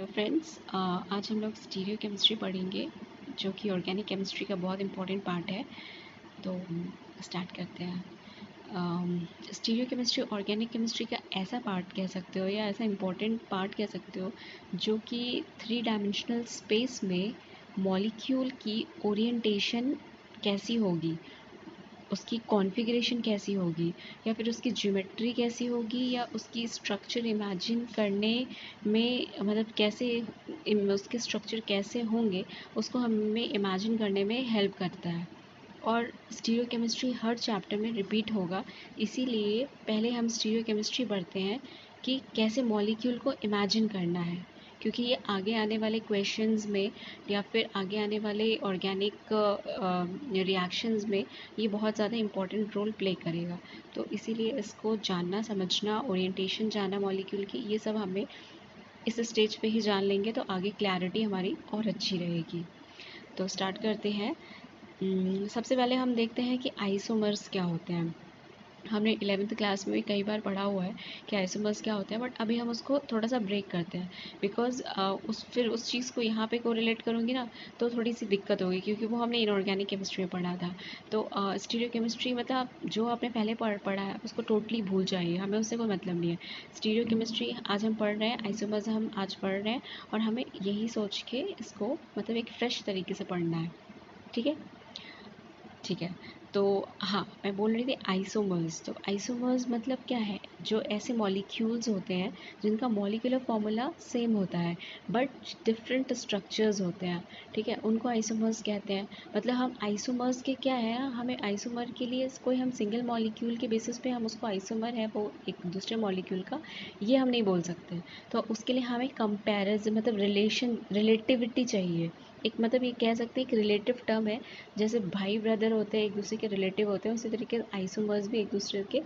Friends, आज हम लोग स्टीरियो केमिस्ट्री पढ़ेंगे जो कि ऑर्गेनिक केमिस्ट्री का बहुत इम्पोर्टेंट पार्ट है। तो स्टार्ट करते हैं। स्टीरियो केमिस्ट्री ऑर्गेनिक केमिस्ट्री का ऐसा पार्ट कह सकते हो या ऐसा इम्पोर्टेंट पार्ट कह सकते हो जो कि 3 डायमेंशनल स्पेस में मॉलिक्यूल की ओरिएंटेशन कैसी होगी, उसकी कॉन्फ़िगरेशन कैसी होगी या फिर उसकी ज्योमेट्री कैसी होगी या उसकी स्ट्रक्चर इमेजिन करने में मतलब कैसे उसके स्ट्रक्चर कैसे होंगे उसको हमें इमेजिन करने में हेल्प करता है। और स्टीरियो केमिस्ट्री हर चैप्टर में रिपीट होगा, इसीलिए पहले हम स्टीरियो केमिस्ट्री पढ़ते हैं कि कैसे मॉलिक्यूल को इमेजिन करना है, क्योंकि ये आगे आने वाले क्वेश्चंस में या फिर आगे आने वाले ऑर्गेनिक रिएक्शंस में ये बहुत ज़्यादा इम्पोर्टेंट रोल प्ले करेगा। तो इसीलिए इसको जानना, समझना, ओरिएंटेशन जानना मॉलिक्यूल की, ये सब हमें इस स्टेज पे ही जान लेंगे तो आगे क्लैरिटी हमारी और अच्छी रहेगी। तो स्टार्ट करते हैं। सबसे पहले हम देखते हैं कि आइसोमर्स क्या होते हैं। हमने 11th क्लास में भी कई बार पढ़ा हुआ है कि आइसोमर्स क्या होते हैं, बट अभी हम उसको थोड़ा सा ब्रेक करते हैं बिकॉज उस चीज़ को यहाँ पे कोरिलेट करूँगी ना तो थोड़ी सी दिक्कत होगी, क्योंकि वो हमने इनऑर्गेनिक केमिस्ट्री में पढ़ा था। तो स्टीरियो केमिस्ट्री मतलब जो आपने पहले पढ़ा है उसको टोटली भूल जाइए, हमें उससे कोई मतलब नहीं है। स्टीरियो केमिस्ट्री आज हम पढ़ रहे हैं, आइसोमर्स हम आज पढ़ रहे हैं और हमें यही सोच के इसको मतलब एक फ़्रेश तरीके से पढ़ना है। ठीक है, ठीक है। तो हाँ, मैं बोल रही थी आइसोमर्स। तो आइसोमर्स मतलब क्या है, जो ऐसे मॉलिक्यूल्स होते हैं जिनका मॉलिक्यूलर फॉर्मूला सेम होता है बट डिफरेंट स्ट्रक्चर्स होते हैं। ठीक है, उनको आइसोमर्स कहते हैं। मतलब हम आइसोमर्स के क्या है, हमें आइसोमर के लिए कोई हम सिंगल मॉलिक्यूल के बेसिस पे हम उसको आइसोमर है वो एक दूसरे मॉलिक्यूल का, ये हम नहीं बोल सकते। तो उसके लिए हमें कंपैरिजन मतलब रिलेटिविटी चाहिए। एक मतलब ये कह सकते हैं एक रिलेटिव टर्म है। जैसे भाई ब्रदर होते हैं एक दूसरे के रिलेटिव होते हैं, उसी तरीके आइसोमर्स भी एक दूसरे के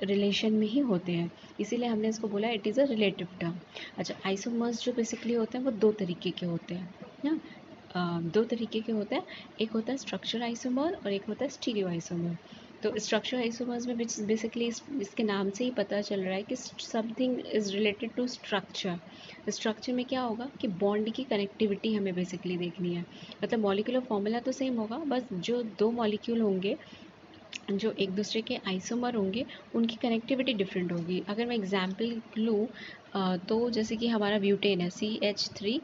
रिलेशन में ही होते हैं, इसीलिए हमने इसको बोला it is a relative term. अच्छा, आइसोमर्स जो बेसिकली होते हैं वो दो तरीके के होते हैं ना, दो तरीके के होते हैं। एक होता है स्ट्रक्चर आइसोमर और एक होता है स्टीरियो आइसोमर। तो स्ट्रक्चर आइसोमर्स में बेसिकली इसके नाम से ही पता चल रहा है कि something is related to structure. Structure में क्या होगा कि बॉन्ड की कनेक्टिविटी हमें बेसिकली देखनी है। मतलब मॉलिक्यूलर फॉर्मूला तो सेम होगा, बस जो दो मॉलिक्यूल होंगे जो एक दूसरे के आइसोमर होंगे उनकी कनेक्टिविटी डिफरेंट होगी। अगर मैं एग्जांपल लूँ तो जैसे कि हमारा ब्यूटेन है CH3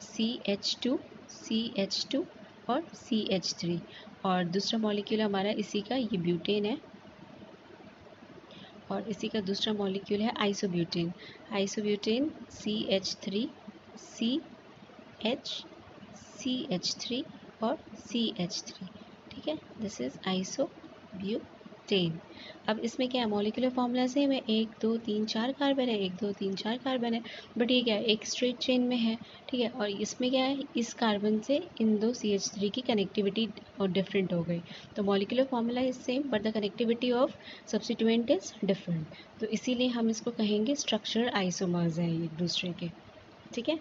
CH2 CH2 और CH3, और दूसरा मॉलिक्यूल हमारा इसी का ये ब्यूटेन है और इसी का दूसरा मॉलिक्यूल है isobutane. Isobutane CH3 CH CH3 और CH3। ठीक है, दिस इज आइसोब्यूटेन। अब इसमें क्या है, मॉलिक्यूलर फॉर्मूला सेम है, 1 2 3 4 कार्बन है, 1 2 3 4 कार्बन है, बट ये क्या है एक स्ट्रेट चेन में है। ठीक है, और इसमें क्या है, इस कार्बन से इन दो CH3 की कनेक्टिविटी और डिफरेंट हो गई। तो molecular formula is same but the connectivity of substituent is different, तो इसीलिए हम इसको कहेंगे स्ट्रक्चरल आइसोमर्स हैं एक दूसरे के। ठीक है,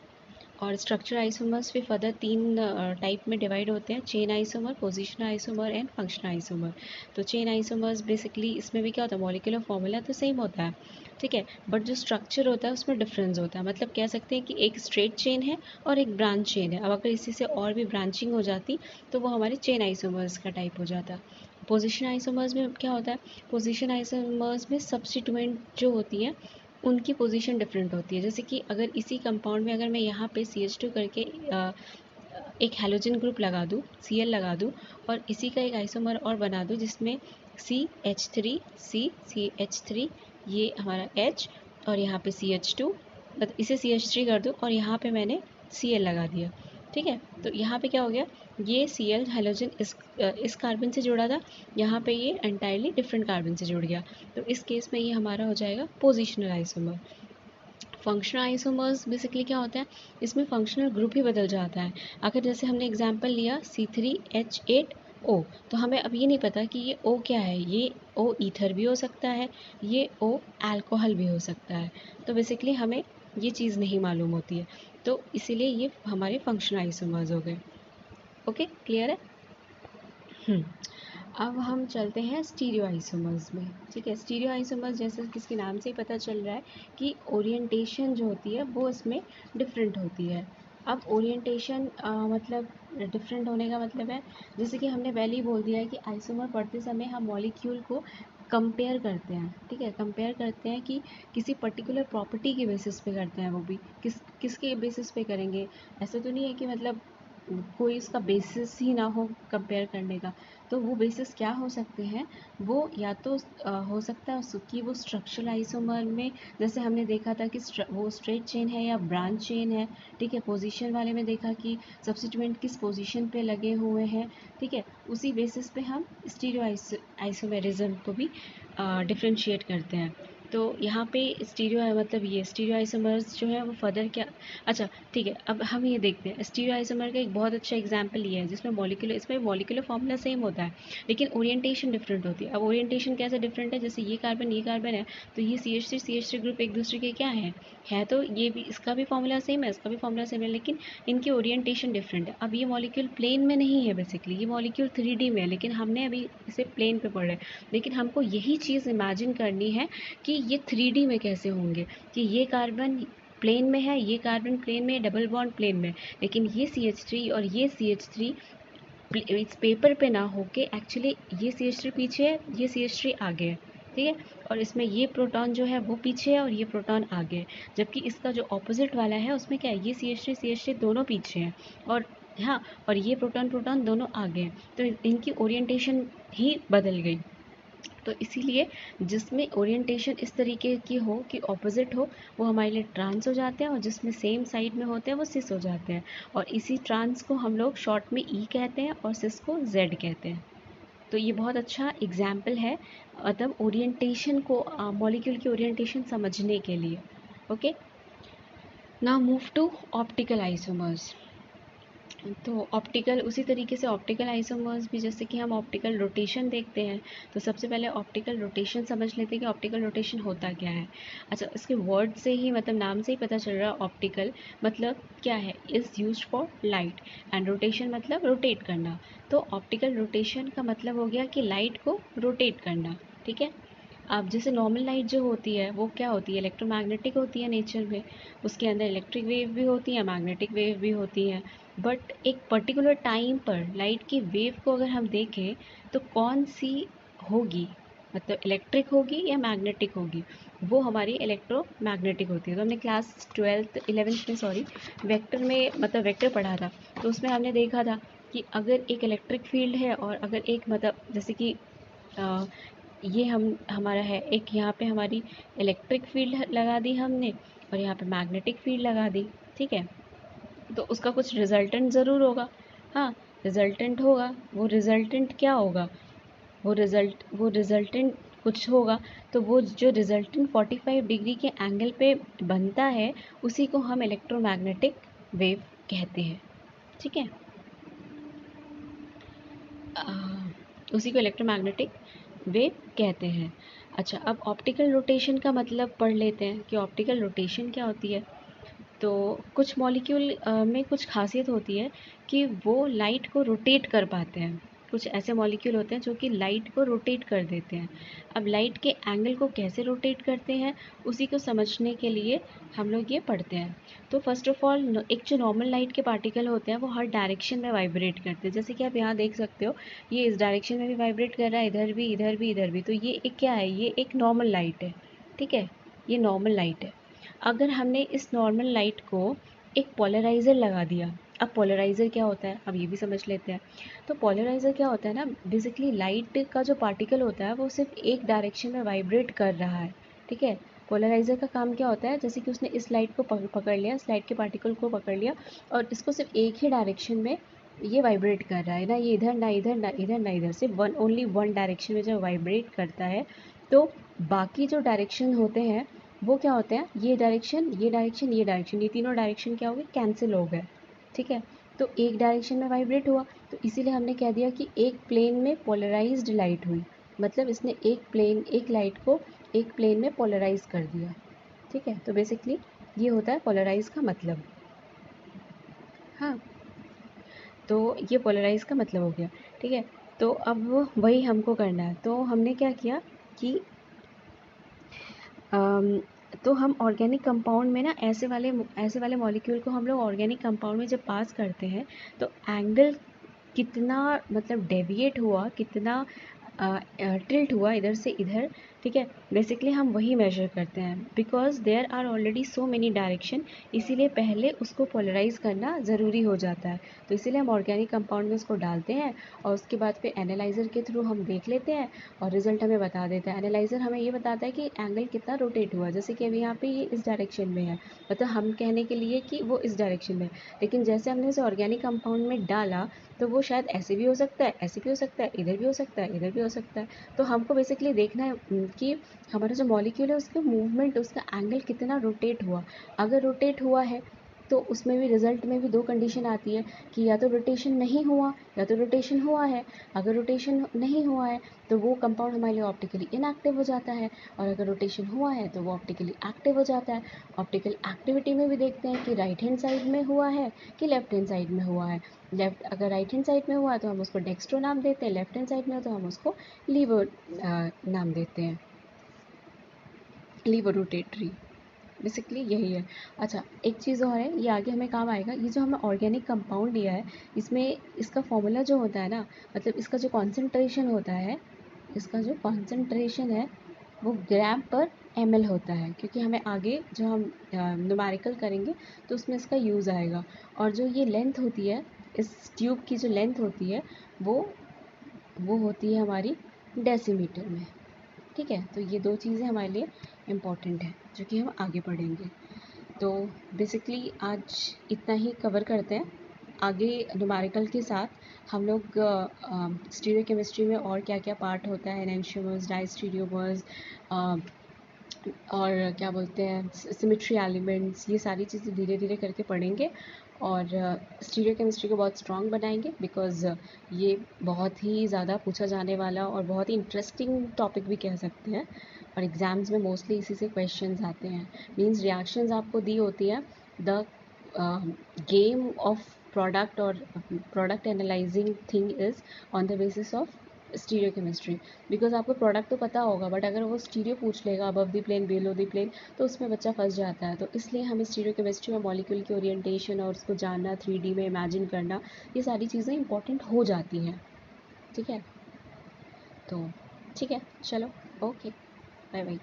और स्ट्रक्चर आइसोमर्स भी फर्दर 3 टाइप में डिवाइड होते हैं, chain isomer, positional isomer and functional isomer. तो चेन आइसोमर्स बेसिकली इसमें भी क्या होता है, मॉलिक्यूलर फॉर्मूला तो सेम होता है, ठीक है, बट जो स्ट्रक्चर होता है उसमें डिफरेंस होता है। मतलब कह सकते हैं कि एक स्ट्रेट चेन है और एक ब्रांच चेन है। अब अगर इसी से और भी ब्रांचिंग हो जाती तो वो हमारे चेन आइसोमर्स का टाइप हो जाता। पोजिशन आइसोमर्स में क्या होता है, पोजिशन आइसोमर्स में सब्स्टिट्यूएंट जो होती हैं उनकी पोजीशन डिफरेंट होती है। जैसे कि अगर इसी कंपाउंड में अगर मैं यहाँ पे CH2 करके एक हैलोजन ग्रुप लगा दूँ, Cl लगा दूँ और इसी का एक आइसोमर और बना दूँ जिसमें CH3 CH3 ये हमारा H और यहाँ पे CH2, मतलब इसे CH3 कर दूँ और यहाँ पे मैंने Cl लगा दिया। ठीक है, तो यहाँ पे क्या हो गया, ये Cl हैलोजन इस कार्बन से जुड़ा था, यहाँ पे ये एंटायरली डिफरेंट कार्बन से जुड़ गया। तो इस केस में ये हमारा हो जाएगा positional isomer. Functional isomers basically क्या होता है, इसमें फंक्शनल ग्रुप ही बदल जाता है। अगर जैसे हमने एग्जांपल लिया C3H8O, तो हमें अब ये नहीं पता कि ये O क्या है, ये O ईथर भी हो सकता है, ये O अल्कोहल भी हो सकता है। तो बेसिकली हमें ये चीज़ नहीं मालूम होती है, तो इसीलिए ये हमारे फंक्शनल आइसोमर्स हो गए। ओके, क्लियर है। अब हम चलते हैं स्टीरियो आइसोमर्स में। ठीक है, स्टीरियो आइसोमर्स जैसे किसके नाम से ही पता चल रहा है कि ओरिएंटेशन जो होती है वो इसमें डिफरेंट होती है। अब ओरिएंटेशन मतलब डिफरेंट होने का मतलब है, जैसे कि हमने पहले ही बोल दिया है कि आइसोमर पढ़ते समय हम मॉलिक्यूल को कंपेयर करते हैं। ठीक है, कंपेयर करते हैं कि किसी पर्टिकुलर प्रॉपर्टी के बेसिस पे करते हैं, वो भी किसके बेसिस पे करेंगे। ऐसा तो नहीं है कि मतलब कोई उसका बेसिस ही ना हो कंपेयर करने का। तो वो बेसिस क्या हो सकते हैं, वो या तो हो सकता है उसकी वो स्ट्रक्चरल आइसोमर में, जैसे हमने देखा था कि वो स्ट्रेट चेन है या ब्रांच चेन है। ठीक है, पोजीशन वाले में देखा कि सब्स्टिट्यूएंट किस पोजीशन पे लगे हुए हैं। ठीक है, उसी बेसिस पे हम स्टीरियो आइसोमेरिज्म को भी डिफ्रेंशिएट करते हैं। तो यहाँ पे स्टीरियो मतलब ये स्टीरियो आइसोमर्स जो है वो फर्दर क्या, अच्छा ठीक है, अब हम ये देखते हैं स्टीरियो आइसोमर का एक बहुत अच्छा एग्जांपल ये है जिसमें इसमें मॉलिक्यूलर फॉर्मूला सेम होता है लेकिन ओरिएंटेशन डिफरेंट होती है। अब ओरिएंटेशन कैसे डिफरेंट है, जैसे ये कार्बन है तो ये CH3 ग्रुप एक दूसरे के क्या है तो ये भी, इसका भी फॉर्मूला सेम है, इसका भी फॉर्मूला सेम है, लेकिन इनकी ओरिएंटेशन डिफरेंट है। अब ये मॉलिक्यूल प्लेन में नहीं है, बेसिकली ये मॉलिक्यूल 3D में है, लेकिन हमने अभी इसे प्लेन पे पढ़ रहे हैं। लेकिन हमको यही चीज़ इमेजिन करनी है कि ये 3D में कैसे होंगे, कि ये कार्बन प्लेन में है, ये कार्बन प्लेन में, डबल बॉन्ड प्लेन में, लेकिन ये CH3 और ये CH3 इस पेपर पे ना होके एक्चुअली ये CH3 पीछे है, ये CH3 आगे है। ठीक है, और इसमें ये प्रोटॉन जो है वो पीछे है और ये प्रोटॉन आगे है, जबकि इसका जो ऑपोजिट वाला है उसमें क्या है, ये CH3 दोनों पीछे हैं और हाँ, और ये प्रोटॉन दोनों आगे हैं। तो इनकी ओरिएंटेशन ही बदल गई। तो इसीलिए जिसमें ओरिएंटेशन इस तरीके की हो कि ऑपोजिट हो, वो हमारे लिए ट्रांस हो जाते हैं, और जिसमें सेम साइड में होते हैं वो सिस हो जाते हैं। और इसी ट्रांस को हम लोग शॉर्ट में ई कहते हैं और सिस को जेड कहते हैं। तो ये बहुत अच्छा एग्जाम्पल है मतलब ओरिएंटेशन को, मॉलिक्यूल की ओरिएंटेशन समझने के लिए। Okay, now move to optical isomers. तो ऑप्टिकल उसी तरीके से ऑप्टिकल आइसोमर्स भी, जैसे कि हम ऑप्टिकल रोटेशन देखते हैं, तो सबसे पहले ऑप्टिकल रोटेशन समझ लेते हैं कि ऑप्टिकल रोटेशन होता क्या है। अच्छा, इसके वर्ड से ही मतलब नाम से ही पता चल रहा है ऑप्टिकल मतलब क्या है, is used for light and rotation मतलब रोटेट करना। तो ऑप्टिकल रोटेशन का मतलब हो गया कि लाइट को रोटेट करना। ठीक है, अब जैसे नॉर्मल लाइट जो होती है वो क्या होती है, इलेक्ट्रोमैग्नेटिक होती है नेचर में, उसके अंदर इलेक्ट्रिक वेव भी होती है, मैग्नेटिक वेव भी होती है। बट एक पर्टिकुलर टाइम पर लाइट की वेव को अगर हम देखें तो कौन सी होगी, मतलब इलेक्ट्रिक होगी या मैग्नेटिक होगी, वो हमारी इलेक्ट्रोमैग्नेटिक होती है। तो हमने क्लास 11th में वेक्टर में मतलब वेक्टर पढ़ा था, तो उसमें हमने देखा था कि अगर एक इलेक्ट्रिक फील्ड है और अगर एक मतलब जैसे कि ये हमारा है एक, यहाँ पे हमारी इलेक्ट्रिक फील्ड लगा दी हमने और यहाँ पे मैग्नेटिक फील्ड लगा दी। ठीक है, तो उसका कुछ रिजल्टेंट ज़रूर होगा। हाँ, रिजल्टेंट होगा, वो रिजल्टेंट क्या होगा, वो रिजल्टेंट कुछ होगा। तो वो जो रिजल्टेंट 45 डिग्री के एंगल पे बनता है उसी को हम इलेक्ट्रोमैग्नेटिक वेव कहते हैं। ठीक है, उसी को इलेक्ट्रोमैग्नेटिक वेव कहते हैं। अच्छा, अब ऑप्टिकल रोटेशन का मतलब पढ़ लेते हैं कि ऑप्टिकल रोटेशन क्या होती है। तो कुछ मॉलिक्यूल में कुछ खासियत होती है कि वो लाइट को रोटेट कर पाते हैं। कुछ ऐसे मॉलिक्यूल होते हैं जो कि लाइट को रोटेट कर देते हैं। अब लाइट के एंगल को कैसे रोटेट करते हैं उसी को समझने के लिए हम लोग ये पढ़ते हैं। तो फर्स्ट ऑफ ऑल एक जो नॉर्मल लाइट के पार्टिकल होते हैं वो हर डायरेक्शन में वाइब्रेट करते हैं, जैसे कि आप यहाँ देख सकते हो ये इस डायरेक्शन में भी वाइब्रेट कर रहा है, इधर भी, इधर भी, इधर भी। तो ये एक क्या है, ये एक नॉर्मल लाइट है। ठीक है, ये नॉर्मल लाइट है। अगर हमने इस नॉर्मल लाइट को एक पोलराइज़र लगा दिया, अब पोलराइज़र क्या होता है अब ये भी समझ लेते हैं। तो पोलराइज़र क्या होता है ना, बेसिकली लाइट का जो पार्टिकल होता है वो सिर्फ एक डायरेक्शन में वाइब्रेट कर रहा है। ठीक है, पोलराइज़र का काम क्या होता है, जैसे कि उसने इस लाइट को पकड़ लिया, इस लाइट के पार्टिकल को पकड़ लिया और इसको सिर्फ एक ही डायरेक्शन में ये वाइब्रेट कर रहा है, ना ये इधर ना इधर ना इधर ना इधर, सिर्फ ओनली वन डायरेक्शन में जब वाइब्रेट करता है तो बाकी जो डायरेक्शन होते हैं वो क्या होते हैं, ये डायरेक्शन, ये डायरेक्शन, ये डायरेक्शन, ये तीनों डायरेक्शन क्या हो गए, कैंसिल हो गए। ठीक है, तो एक डायरेक्शन में वाइब्रेट हुआ, तो इसीलिए हमने कह दिया कि एक प्लेन में पोलराइज्ड लाइट हुई, मतलब इसने एक लाइट को एक प्लेन में पोलराइज कर दिया। ठीक है, तो बेसिकली ये होता है पोलराइज का मतलब। हाँ, तो ये पोलराइज का मतलब हो गया। ठीक है, तो अब वही हमको करना है। तो हमने क्या किया कि तो हम ऑर्गेनिक कंपाउंड में ना ऐसे वाले मॉलिक्यूल को हम लोग ऑर्गेनिक कंपाउंड में जब पास करते हैं तो एंगल कितना मतलब डेविएट हुआ, कितना टिल्ट हुआ इधर से इधर, ठीक है, बेसिकली हम वही मेजर करते हैं। Because there are already so many direction, इसीलिए पहले उसको पोलराइज करना ज़रूरी हो जाता है। तो इसीलिए हम ऑर्गेनिक कंपाउंड में उसको डालते हैं और उसके बाद फिर एनालाइज़र के थ्रू हम देख लेते हैं और रिजल्ट हमें बता देता है। एनालाइज़र हमें ये बताता है कि एंगल कितना रोटेट हुआ, जैसे कि अभी यहाँ पे ये इस डायरेक्शन में है, मतलब हम कहने के लिए कि वो इस डायरेक्शन में है, लेकिन जैसे हमने उसे ऑर्गेनिक कंपाउंड में डाला तो वो शायद ऐसे भी हो सकता है, ऐसे भी हो सकता है, इधर भी हो सकता है, इधर भी हो सकता है। तो हमको बेसिकली देखना है कि हमारा जो मॉलिक्यूल है उसका मूवमेंट, उसका एंगल कितना रोटेट हुआ। अगर रोटेट हुआ है तो उसमें भी रिजल्ट में भी दो कंडीशन आती है कि या तो रोटेशन नहीं हुआ या तो रोटेशन हुआ है। अगर रोटेशन नहीं हुआ है तो वो कंपाउंड हमारे लिए ऑप्टिकली इनएक्टिव हो जाता है, और अगर रोटेशन हुआ है तो वो ऑप्टिकली एक्टिव हो जाता है। ऑप्टिकल एक्टिविटी में भी देखते हैं कि राइट हैंड साइड में हुआ है कि लेफ्ट हैंड साइड में हुआ है। अगर राइट हैंड साइड में हुआ है तो हम उसको डेक्स्ट्रो नाम देते हैं, लेफ्ट हैंड साइड में हो तो हम उसको लीवर नाम देते हैं, लीवर रोटेटरी। बेसिकली यही है। अच्छा, एक चीज़ और है, ये आगे हमें काम आएगा। ये जो हमें ऑर्गेनिक कंपाउंड लिया है इसमें इसका फॉर्मूला जो होता है ना, मतलब इसका जो कॉन्सेंट्रेशन होता है, इसका जो कॉन्सेंट्रेशन है वो ग्राम पर ml होता है, क्योंकि हमें आगे जो हम न्यूमेरिकल करेंगे तो उसमें इसका यूज़ आएगा। और जो ये लेंथ होती है, इस ट्यूब की जो लेंथ होती है वो होती है हमारी डेसीमीटर में, ठीक है। तो ये दो चीज़ें हमारे लिए इम्पॉर्टेंट है जो कि हम आगे पढ़ेंगे। तो बेसिकली आज इतना ही कवर करते हैं। आगे न्यूमेरिकल के साथ हम लोग स्टीरियो केमिस्ट्री में और क्या क्या पार्ट होता है, एनेंशियोमर्स, डाइस्टीरियोमर्स, और क्या बोलते हैं सिमेट्री एलिमेंट्स, ये सारी चीज़ें धीरे धीरे करके पढ़ेंगे और स्टीरियो केमिस्ट्री को बहुत स्ट्रॉन्ग बनाएंगे। बिकॉज़ ये बहुत ही ज़्यादा पूछा जाने वाला और बहुत ही इंटरेस्टिंग टॉपिक भी कह सकते हैं, और एग्ज़ाम्स में मोस्टली इसी से क्वेश्चंस आते हैं। मींस रिएक्शंस आपको दी होती है, द गेम ऑफ प्रोडक्ट और product analysing thing is on the basis of stereo chemistry. Because आपको प्रोडक्ट तो पता होगा, बट अगर वो स्टीरियो पूछ लेगा, above the plane, below the plane, तो उसमें बच्चा फंस जाता है। तो इसलिए हमें स्टीरियो केमिस्ट्री में मॉलिक्यूल की ओरिएंटेशन और उसको जानना, 3D में इमेजिन करना, ये सारी चीज़ें इंपॉर्टेंट हो जाती हैं, ठीक है। तो ठीक है, चलो, ओके, बाय बाय।